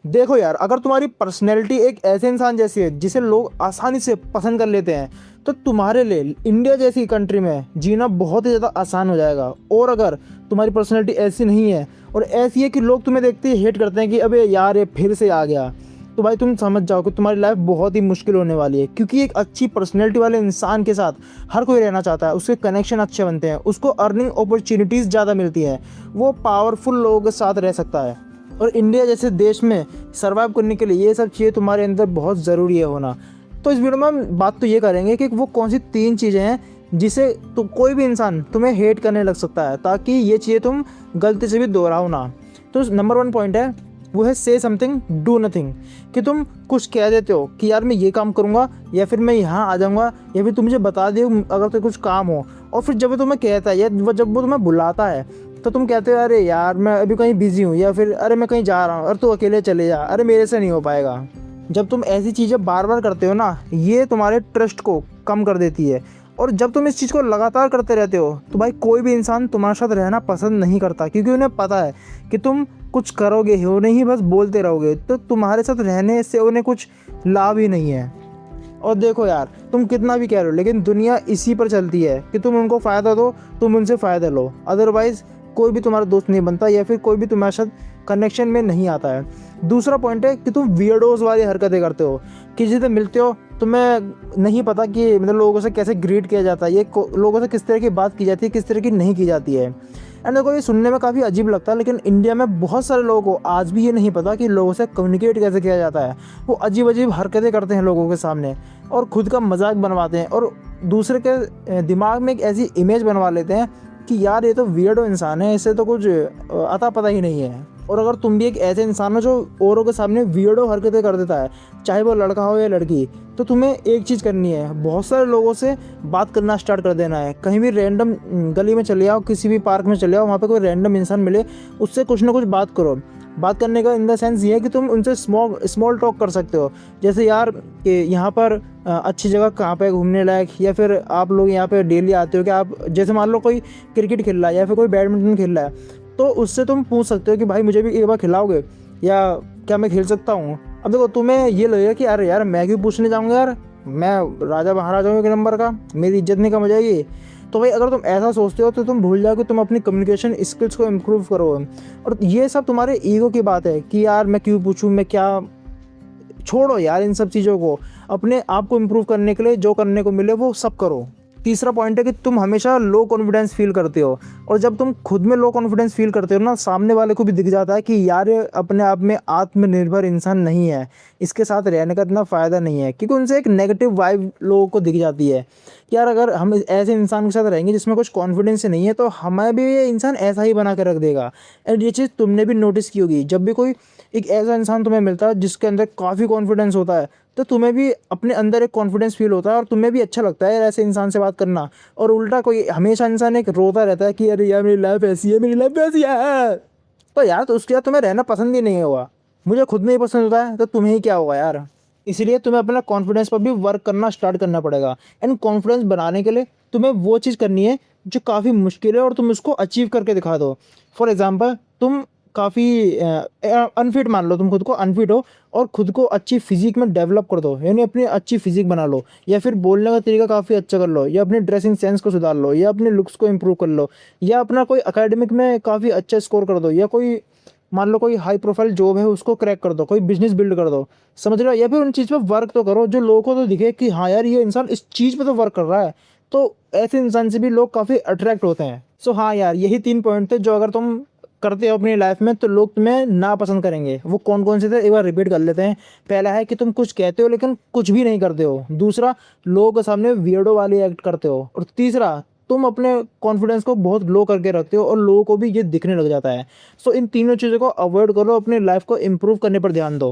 देखो यार, अगर तुम्हारी पर्सनैलिटी एक ऐसे इंसान जैसी है जिसे लोग आसानी से पसंद कर लेते हैं, तो तुम्हारे लिए इंडिया जैसी कंट्री में जीना बहुत ही ज़्यादा आसान हो जाएगा। और अगर तुम्हारी पर्सनैलिटी ऐसी नहीं है और ऐसी है कि लोग तुम्हें देखते ही हेट करते हैं कि अबे यार ये फिर से आ गया, तो भाई तुम समझ जाओ कि तुम्हारी लाइफ बहुत ही मुश्किल होने वाली है। क्योंकि एक अच्छी पर्सनैलिटी वाले इंसान के साथ हर कोई रहना चाहता है, उसके कनेक्शन अच्छे बनते हैं, उसको अर्निंग अपॉर्चुनिटीज़ ज़्यादा मिलती है, वो पावरफुल लोगों के साथ रह सकता है। और इंडिया जैसे देश में सर्वाइव करने के लिए ये सब चीज़ें तुम्हारे अंदर बहुत ज़रूरी है होना। तो इस वीडियो में हम बात तो ये करेंगे कि वो कौन सी 3 चीज़ें हैं जिसे तो कोई भी इंसान तुम्हें हेट करने लग सकता है, ताकि ये चीज़ें तुम गलती से भी दोहराओ ना। तो नंबर 1 पॉइंट है, वो है से समथिंग डू नथिंग। कि तुम कुछ कह देते हो कि यार मैं ये काम करूँगा, या फिर मैं यहाँ आ जाऊँगा, या फिर तुम मुझे बता दो अगर तो कुछ काम हो, और फिर जब वो तुम्हें कहता है या जब वो तुम्हें बुलाता है तो तुम कहते हो अरे यार मैं अभी कहीं बिजी हूँ, या फिर अरे मैं कहीं जा रहा हूँ और तू अकेले चले जा, अरे मेरे से नहीं हो पाएगा। जब तुम ऐसी चीज़ें बार बार करते हो ना, ये तुम्हारे ट्रस्ट को कम कर देती है। और जब तुम इस चीज़ को लगातार करते रहते हो तो भाई कोई भी इंसान तुम्हारे साथ रहना पसंद नहीं करता, क्योंकि उन्हें पता है कि तुम कुछ करोगे ही हो नहीं, बस बोलते रहोगे, तो तुम्हारे साथ रहने से उन्हें कुछ लाभ ही नहीं है। और देखो यार, तुम कितना भी कह रहे हो लेकिन दुनिया इसी पर चलती है कि तुम उनको फ़ायदा दो, तुम उनसे फ़ायदा लो, अदरवाइज़ कोई भी तुम्हारा दोस्त नहीं बनता या फिर कोई भी तुम्हारे साथ कनेक्शन में नहीं आता है। दूसरा पॉइंट है कि तुम वियर्डोज वाली हरकतें करते हो। किसी से मिलते हो, तुम्हें नहीं पता कि मतलब लोगों से कैसे ग्रीट किया जाता है, ये लोगों से किस तरह की बात की जाती है, किस तरह की नहीं की जाती है। एंड देखो, ये सुनने में काफ़ी अजीब लगता है, लेकिन इंडिया में बहुत सारे लोगों को आज भी ये नहीं पता कि लोगों से कम्युनिकेट कैसे किया जाता है। वो अजीब अजीब हरकतें करते हैं लोगों के सामने और ख़ुद का मजाक बनवाते हैं, और दूसरे के दिमाग में एक ऐसी इमेज बनवा लेते हैं कि यार ये तो वियर्डो इंसान है, इससे तो कुछ अता पता ही नहीं है। और अगर तुम भी एक ऐसे इंसान हो जो औरों के सामने वियर्डो हरकतें कर देता है, चाहे वो लड़का हो या लड़की, तो तुम्हें एक चीज़ करनी है, बहुत सारे लोगों से बात करना स्टार्ट कर देना है। कहीं भी रैंडम गली में चले आओ, किसी भी पार्क में चले आओ, वहाँ पे कोई रैंडम इंसान मिले, उससे कुछ ना कुछ बात करो। बात करने का इन द सेंस ये है कि तुम उनसे स्मॉल टॉक कर सकते हो, जैसे यार कि यहाँ पर अच्छी जगह कहाँ पे घूमने लायक, या फिर आप लोग यहाँ पे डेली आते हो कि आप, जैसे मान लो कोई क्रिकेट खेल रहा है या फिर कोई बैडमिंटन खेल रहा है, तो उससे तुम पूछ सकते हो कि भाई मुझे भी एक बार खिलाओगे, या क्या मैं खेल सकता हूँ। अब देखो, तुम्हें ये लगेगा कि अरे यार मैं क्यों पूछने जाऊँगा, यार मैं राजा महाराजाओं के नंबर का, मेरी इज्जत नहीं कम हो जाएगी। तो भाई अगर तुम ऐसा सोचते हो तो तुम भूल जाओ कि तुम अपनी कम्युनिकेशन स्किल्स को इम्प्रूव करो। और ये सब तुम्हारे ईगो की बात है कि यार मैं क्यों पूछूं, मैं क्या, छोड़ो यार इन सब चीज़ों को। अपने आप को इम्प्रूव करने के लिए जो करने को मिले वो सब करो। तीसरा पॉइंट है कि तुम हमेशा लो कॉन्फिडेंस फील करते हो, और जब तुम खुद में लो कॉन्फिडेंस फील करते हो ना, सामने वाले को भी दिख जाता है कि यार ये अपने आप में आत्मनिर्भर इंसान नहीं है, इसके साथ रहने का इतना फ़ायदा नहीं है, क्योंकि उनसे एक नेगेटिव वाइब लोगों को दिख जाती है कि यार अगर हम ऐसे इंसान के साथ रहेंगे जिसमें कुछ कॉन्फिडेंस नहीं है, तो हमें भी ये इंसान ऐसा ही बना के रख देगा। एंड ये चीज़ तुमने भी नोटिस की होगी, जब भी कोई एक ऐसा इंसान तुम्हें मिलता है जिसके अंदर काफ़ी कॉन्फिडेंस होता है, तो तुम्हें भी अपने अंदर एक कॉन्फिडेंस फील होता है और तुम्हें भी अच्छा लगता है यार ऐसे इंसान से बात करना। और उल्टा कोई हमेशा इंसान एक रोता रहता है कि अरे यार मेरी लाइफ ऐसी है, मेरी लाइफ ऐसी है, तो यार तो उसके साथ तुम्हें रहना पसंद ही नहीं होगा। मुझे खुद नहीं पसंद होता है तो तुम्हें ही क्या होगा यार। इसलिए तुम्हें अपना कॉन्फिडेंस पर भी वर्क करना स्टार्ट करना पड़ेगा। एंड कॉन्फिडेंस बनाने के लिए तुम्हें वो चीज़ करनी है जो काफ़ी मुश्किल है और तुम उसको अचीव करके दिखा दो। फॉर एग्ज़ाम्पल, तुम काफ़ी अनफिट मान लो, तुम खुद को अनफिट हो और खुद को अच्छी फिजिक में डेवलप कर दो, यानी अपनी अच्छी फिजिक बना लो, या फिर बोलने का तरीका काफ़ी अच्छा कर लो, या अपनी ड्रेसिंग सेंस को सुधार लो, या अपने लुक्स को इम्प्रूव कर लो, या अपना कोई एकेडमिक में काफ़ी अच्छा स्कोर कर दो, या कोई मान लो कोई हाई प्रोफाइल जॉब है उसको क्रैक कर दो, कोई बिजनेस बिल्ड कर दो, समझ रहे हो। या फिर उन चीज़ पे वर्क तो करो जो लोगों को तो दिखे कि हाँ यार ये इंसान इस चीज़ पे तो वर्क कर रहा है, तो ऐसे इंसान से भी लोग काफ़ी अट्रैक्ट होते हैं। सो हाँ यार, यही 3 पॉइंट थे जो अगर तुम करते हो अपनी लाइफ में तो लोग तुम्हें ना पसंद करेंगे। वो कौन कौन से थे, एक बार रिपीट कर लेते हैं। पहला है कि तुम कुछ कहते हो लेकिन कुछ भी नहीं करते हो। दूसरा, लोगों के सामने वियर्डो वाली एक्ट करते हो। और तीसरा, तुम अपने कॉन्फिडेंस को बहुत लो करके रखते हो और लोगों को भी ये दिखने लग जाता है। सो इन तीनों चीज़ों को अवॉइड करो, अपनी लाइफ को इम्प्रूव करने पर ध्यान दो।